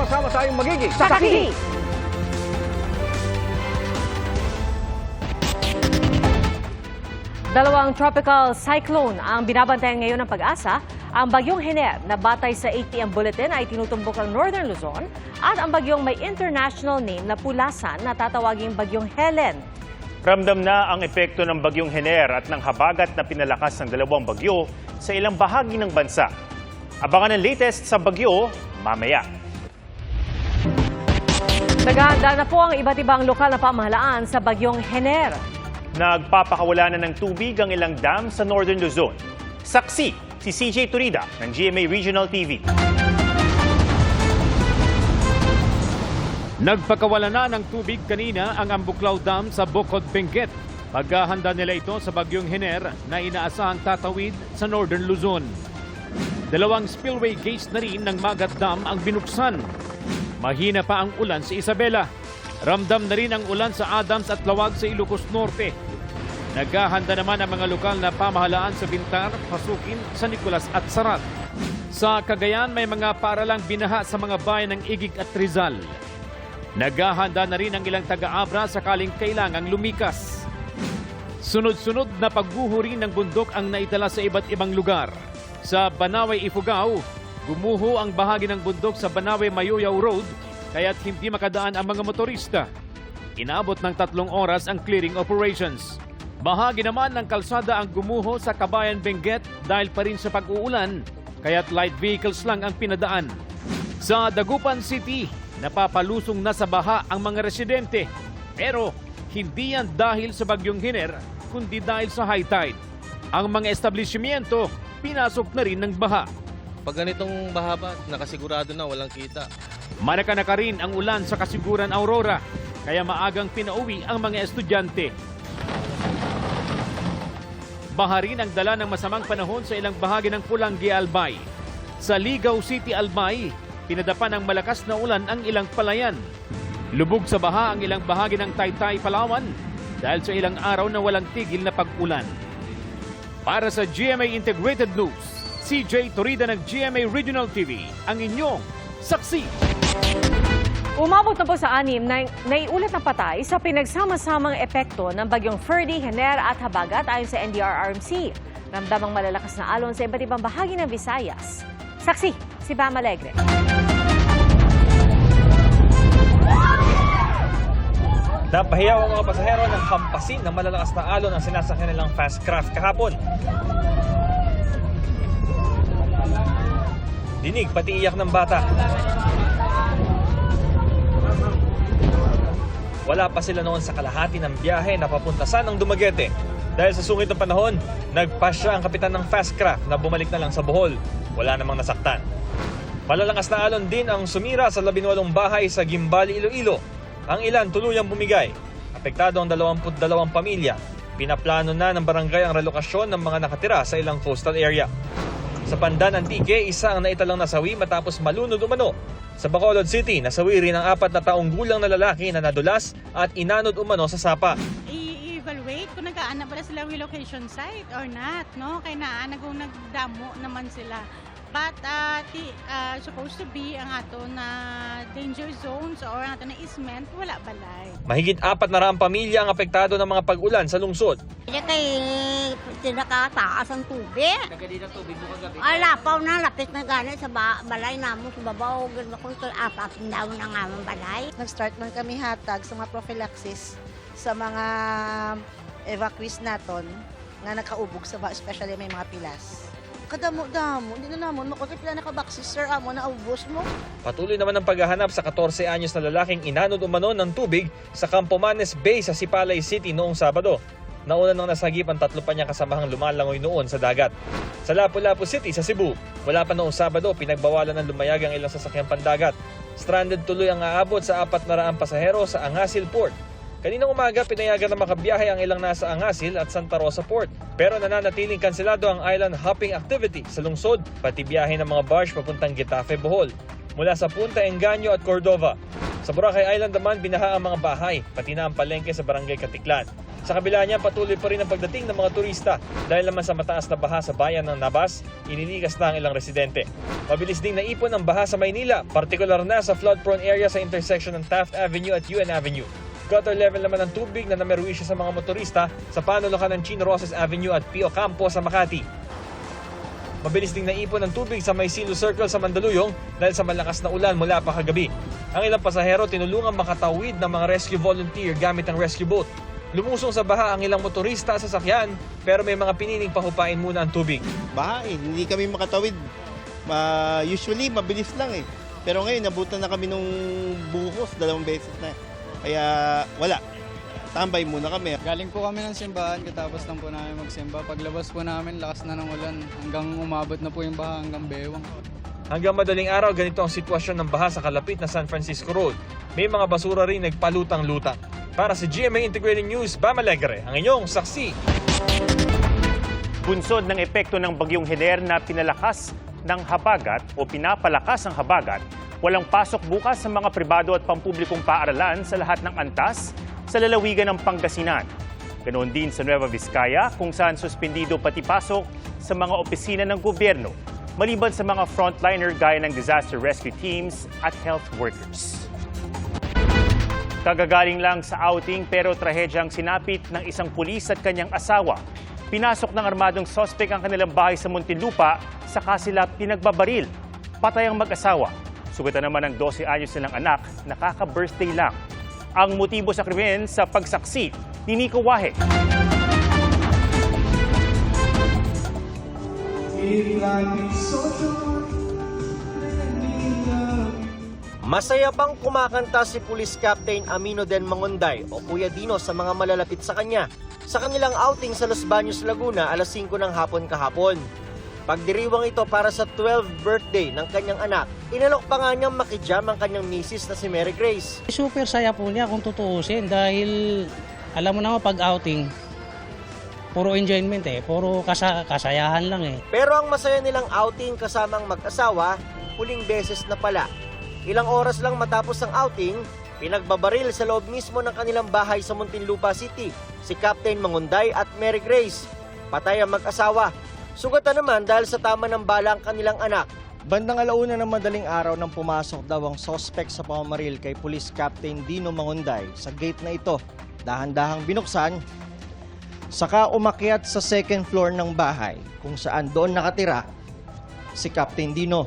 Sama-sama tayong magiging Sakaki! Dalawang tropical cyclone ang binabantayan ngayon ng Pag-asa. Ang bagyong Hener na batay sa 8 PM bulletin ay tinutumbok ang Northern Luzon at ang bagyong may international name na Pulasan na tatawaging bagyong Helen. Ramdam na ang epekto ng bagyong Hener at ng habagat na pinalakas ng dalawang bagyo sa ilang bahagi ng bansa. Abangan ang latest sa bagyo mamaya. Naghahanda na po ang iba't ibang lokal na pamahalaan sa bagyong Hener. Nagpapakawala na ng tubig ang ilang dam sa Northern Luzon. Saksi si CJ Turida ng GMA Regional TV. Nagpakawala na ng tubig kanina ang Ambuklaw Dam sa Bocod, Benguet. Paghahanda nila ito sa bagyong Hener na inaasahang tatawid sa Northern Luzon. Dalawang spillway gates na rin ng Magat Dam ang binuksan. Mahina pa ang ulan sa Isabela. Ramdam na rin ang ulan sa Adams at Lawag sa Ilocos Norte. Naghahanda naman ang mga lokal na pamahalaan sa Bintar, Pasukin, San Nicolas at Sarat. Sa Cagayan, may mga paralang binaha sa mga bayan ng Igig at Rizal. Naghahanda na rin ang ilang taga-Abra sakaling kailangang lumikas. Sunod-sunod na pagguho rin ng bundok ang naitala sa iba't ibang lugar. Sa Banaway, Ifugao, gumuho ang bahagi ng bundok sa Banaway-Mayoyaw Road kaya't hindi makadaan ang mga motorista. Inabot ng 3 oras ang clearing operations. Bahagi naman ng kalsada ang gumuho sa Kabayan, Benguet dahil pa rin sa pag-uulan, kaya't light vehicles lang ang pinadaan. Sa Dagupan City, napapalusong na sa baha ang mga residente. Pero hindi yan dahil sa bagyong Hener, kundi dahil sa high tide. Ang mga establishmento, pinasok na rin ng baha. Pag ganitong bahaba, nakasigurado na walang kita. Manaka-naka rin ang ulan sa Kasiguran, Aurora, kaya maagang pinauwi ang mga estudyante. Baha rin ang dala ng masamang panahon sa ilang bahagi ng Pulangi, Albay. Sa Ligaw City, Albay, pinadapa ng malakas na ulan ang ilang palayan. Lubog sa baha ang ilang bahagi ng Taytay, Palawan dahil sa ilang araw na walang tigil na pag-ulan. Para sa GMA Integrated News, CJ Torida ng GMA Regional TV, ang inyong saksi. Umabot na po sa 6 na naiulat ng patay sa pinagsama-samang epekto ng bagyong Ferdy, Hener at Habagat ayon sa NDRRMC. Ramdamang malalakas na alon sa iba't ibang bahagi ng Visayas. Saksi, si Bam Alegre. Napahiyaw ang mga pasahero ng hampasin ng malalakas na alon ang sinasakyan nilang fast craft kahapon. Dinig pati iyak ng bata. Wala pa sila noon sa kalahati ng biyahe na papunta ng Dumaguete. Dahil sa sungit ng panahon, nagpasya ang kapitan ng fast craft na bumalik na lang sa Bohol. Wala namang nasaktan. Malalakas na alon din ang sumira sa 18 bahay sa Gimbali, Iloilo. Ang ilan tuluyang bumigay. Apektado ang 22 pamilya. Pinaplano na ng barangay ang relokasyon ng mga nakatira sa ilang coastal area. Sa Pandan, Antique, isa ang naitalang nasawi matapos malunod umano. Sa Bacolod City, nasawi rin ang 4 na taong gulang na lalaki na nadulas at inanod umano sa sapa. I-evaluate kung nag-aana pala sila relocation site or not, no? Kaya kung nagdamo naman sila. But supposed to be ang ato na danger zones or ang ato na easement, wala balay. Mahigit 400 pamilya ang apektado ng mga pag-ulan sa lungsod. Kaya kay nakataas ang tubig. Nagkadita tubig mo kagabi. Ay, lapaw na, lapit na gano'n sa balay namin, sa babaw. Gano'n ko ito, asasin daw ng amang balay. Nag-start man kami hatag sa mga prophylaxis sa mga evacuees naton nga nakaubog sa especially may mga pilas. Kadamo-damo, hindi na naman makakipila nakabaksis, sir, amo na ubos mo. Patuloy naman ang paghahanap sa 14 anyos na lalaking inanod umano ng tubig sa Campomanes Bay sa Sipalay City noong Sabado. Nauna nang nasagip ang 3 pa niyang kasamahang lumalangoy noon sa dagat. Sa Lapu-Lapu City sa Cebu, wala pa noong Sabado pinagbawalan ng lumayag ang ilang sasakyang pandagat. Stranded tuloy ang aabot sa 400 pasahero sa Angasil Port. Kaninang umaga, pinayagan na makabiyahe ang ilang nasa Angasil at Santa Rosa Port. Pero nananatiling kanselado ang island hopping activity sa lungsod, pati biyahe ng mga barge papuntang Getafe, Bohol, mula sa Punta Engaño at Cordova. Sa Boracay Island naman, binaha ang mga bahay, pati na ang palengke sa Barangay Katiklan. Sa kabila niya, patuloy pa rin ang pagdating ng mga turista dahil naman sa mataas na baha sa bayan ng Nabas, inilikas na ang ilang residente. Mabilis ding naipon ang baha sa Maynila, partikular na sa flood-prone area sa intersection ng Taft Avenue at UN Avenue. Gutter level naman ng tubig na namerwisyo sa mga motorista sa panulukan ng Chino Rosas Avenue at Pio Campo sa Makati. Mabilis ding naipon ang tubig sa Maisilo Circle sa Mandaluyong dahil sa malakas na ulan mula pa kagabi. Ang ilang pasahero tinulungan makatawid ng mga rescue volunteer gamit ang rescue boat. Lumusong sa baha ang ilang motorista sa sasakyan pero may mga piniling pahupain muna ang tubig. Baha hindi kami makatawid. Usually mabilis lang eh. Pero ngayon nabutan na kami nung buhos 2 beses na. Kaya wala. Tambay muna kami. Galing po kami ng simbahan, katapos lang po namin magsimba. Paglabas po namin, lakas na ng ulan. Hanggang umabot na po yung baha hanggang bewang. Hanggang madaling araw, ganito ang sitwasyon ng baha sa kalapit na San Francisco Road. May mga basura rin nagpalutang-lutang. Para sa GMA Integrated News, Bam Alegre, ang inyong saksi. Bunsod ng epekto ng bagyong Hener na pinalakas ng habagat o pinapalakas ang habagat, walang pasok bukas sa mga pribado at pampublikong paaralan sa lahat ng antas sa lalawigan ng Pangasinan. Ganoon din sa Nueva Vizcaya kung saan suspendido pati pasok sa mga opisina ng gobyerno, maliban sa mga frontliner gaya ng disaster rescue teams at health workers. Kagagaling lang sa outing pero trahedyang sinapit ng isang pulis at kanyang asawa. Pinasok ng armadong sospek ang kanilang bahay sa Muntinlupa, saka sila pinagbabaril. Patay ang mag-asawa. Sugatan naman ang 12 anyos nilang anak, nakaka-birthday lang. Ang motibo sa krimen sa pagsaksi ni Nico Wahe. Masaya bang kumakanta si Police Captain Amino Den Mangonday o Kuya Dino sa mga malalapit sa kanya sa kanilang outing sa Los Baños, Laguna alas 5 ng hapon kahapon? Pagdiriwang ito para sa 12th birthday ng kanyang anak, inalok pa nga niyang makijam ang kanyang misis na si Mary Grace. Super saya po niya kung tutuusin dahil alam mo naman pag outing, puro enjoyment puro kasayahan lang Pero ang masaya nilang outing kasamang mag-asawa, huling beses na pala. Ilang oras lang matapos ang outing, pinagbabaril sa loob mismo ng kanilang bahay sa Muntinlupa City si Captain Mangonday at Mary Grace. Patay ang mag-asawa. Sugatan naman dahil sa tama ng bala ang kanilang anak. Bandang 1:00 ng madaling araw nang pumasok daw ang suspect sa pamamaril kay Police Captain Dino Mangonday sa gate na ito. Dahan-dahang binuksan, saka umakyat sa second floor ng bahay kung saan doon nakatira si Captain Dino.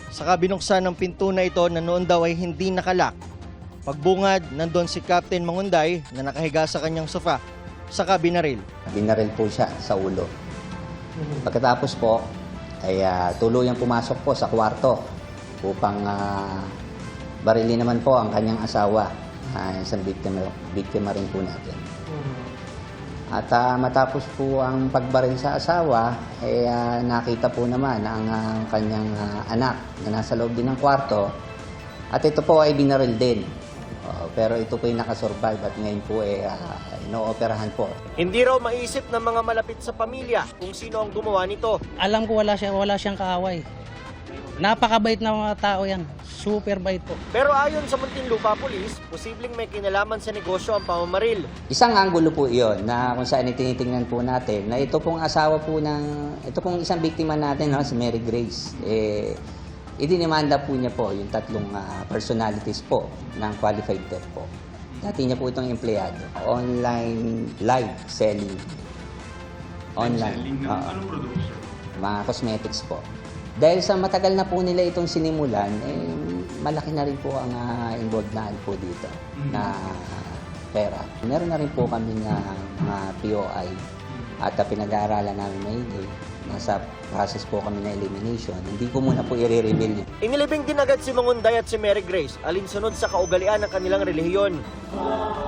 Saka binuksan ang pinto na ito na noon daw ay hindi nakalak. Pagbungad, nandun si Captain Mangonday na nakahiga sa kanyang sofa. Saka binaril. Binaril po siya sa ulo. Pagkatapos po, ay tuluyang pumasok po sa kwarto upang barilin naman po ang kanyang asawa. Isang biktima rin po natin. At matapos po ang pagbaril sa asawa, ay nakita po naman ang kanyang anak na nasa loob din ng kwarto. At ito po ay binaril din. Pero ito po ay nakasurvive at ngayon po ay inooperahan po. Hindi raw maisip ng mga malapit sa pamilya kung sino ang gumawa nito. Alam ko wala siyang kaaway. Napakabait na mga tao yan. Super bait po. Pero ayon sa Muntinlupa Police, posibleng may kinalaman sa negosyo ang pamamaril. Isang anggulo po iyon na kung saan tinitingnan po natin na ito pong asawa po ito pong isang biktima natin, si Mary Grace. Idinimanda po niya po yung 3 personalities po ng qualified theft po. Dati niya po itong empleyado. Online live selling. Online. Anong product? Mga cosmetics po. Dahil sa matagal na po nila itong sinimulan, malaki na rin po ang involved na po dito na pera. Meron na rin po kami na POI at pinag-aaralan namin maigi. Nasa process po kami na elimination. Hindi ko muna po i-reveal yun. Inilibing din agad si Mangonday at si Mary Grace alinsunod sa kaugalian ng kanilang relihiyon.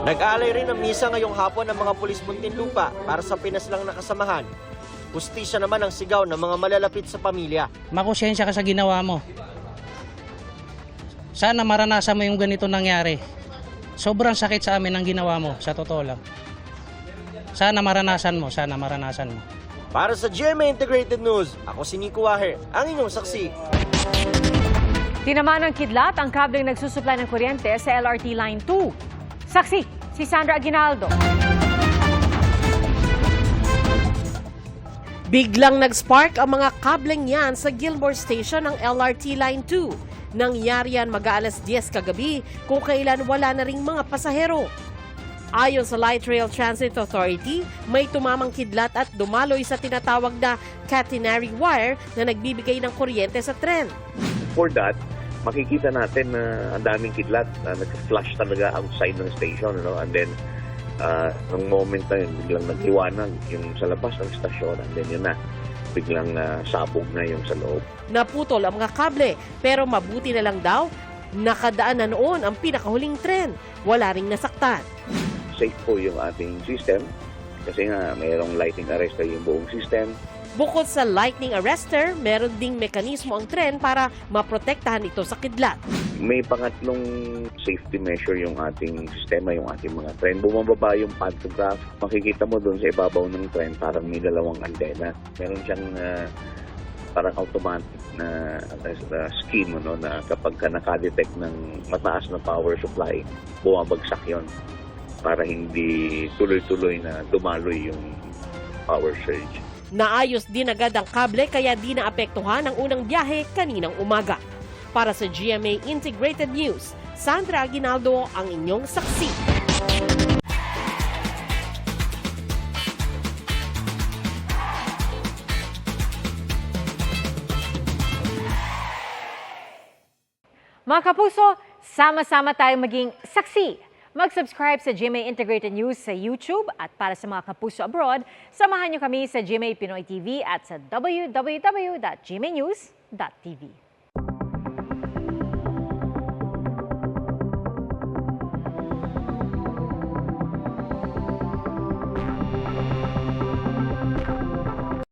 Nag-aalay rin ng misa ngayong hapon ng mga pulis Muntinlupa para sa pinaslang na kasamahan. Hustisya naman ang sigaw ng mga malalapit sa pamilya. Makonsensya ka sa ginawa mo. Sana maranasan mo yung ganito nangyari. Sobrang sakit sa amin ang ginawa mo, sa totoo lang. Sana maranasan mo. Para sa GMA Integrated News, ako si Nico Wahe, ang inyong saksi. Tinamaan ng kidlat ang kableng nagsusupply ng kuryente sa LRT Line 2. Saksi, si Sandra Aguinaldo. Biglang nag-spark ang mga kableng yan sa Gilmore Station ng LRT Line 2. Nangyari yan mag-aalas 10 kagabi kung kailan wala na ring mga pasahero. Ayon sa Light Rail Transit Authority, may tumamang kidlat at dumaloy sa tinatawag na catenary wire na nagbibigay ng kuryente sa tren. For that, makikita natin na ang daming kidlat na nag-flash talaga outside ng station. And then, ng moment na yun, biglang nag-iwanag yung sa labas ng stasyon. And then yun na, biglang sabog na yung sa loob. Naputol ang mga kable, pero mabuti na lang daw, nakadaan na noon ang pinakahuling tren. Wala ring nasaktan. Safe po yung ating system kasi nga mayroong lightning arrester yung buong system. Bukod sa lightning arrester, meron ding mekanismo ang tren para maprotektahan ito sa kidlat. May pangatlong safety measure yung ating sistema, yung ating mga tren. Bumababa yung pantograph. Makikita mo doon sa ibabaw ng tren parang may dalawang antena. Meron siyang parang automatic na scheme na kapag ka nakadetect ng mataas na power supply, bumabagsak yon para hindi tuloy-tuloy na dumaloy yung power surge. Naayos din agad ang kable kaya di naapektuhan ang unang biyahe kaninang umaga. Para sa GMA Integrated News, Sandra Aguinaldo ang inyong saksi. Mga kapuso, sama-sama tayong maging saksi. Mag-subscribe sa GMA Integrated News sa YouTube at para sa mga kapuso abroad, samahan niyo kami sa GMA Pinoy TV at sa www.gmanews.tv.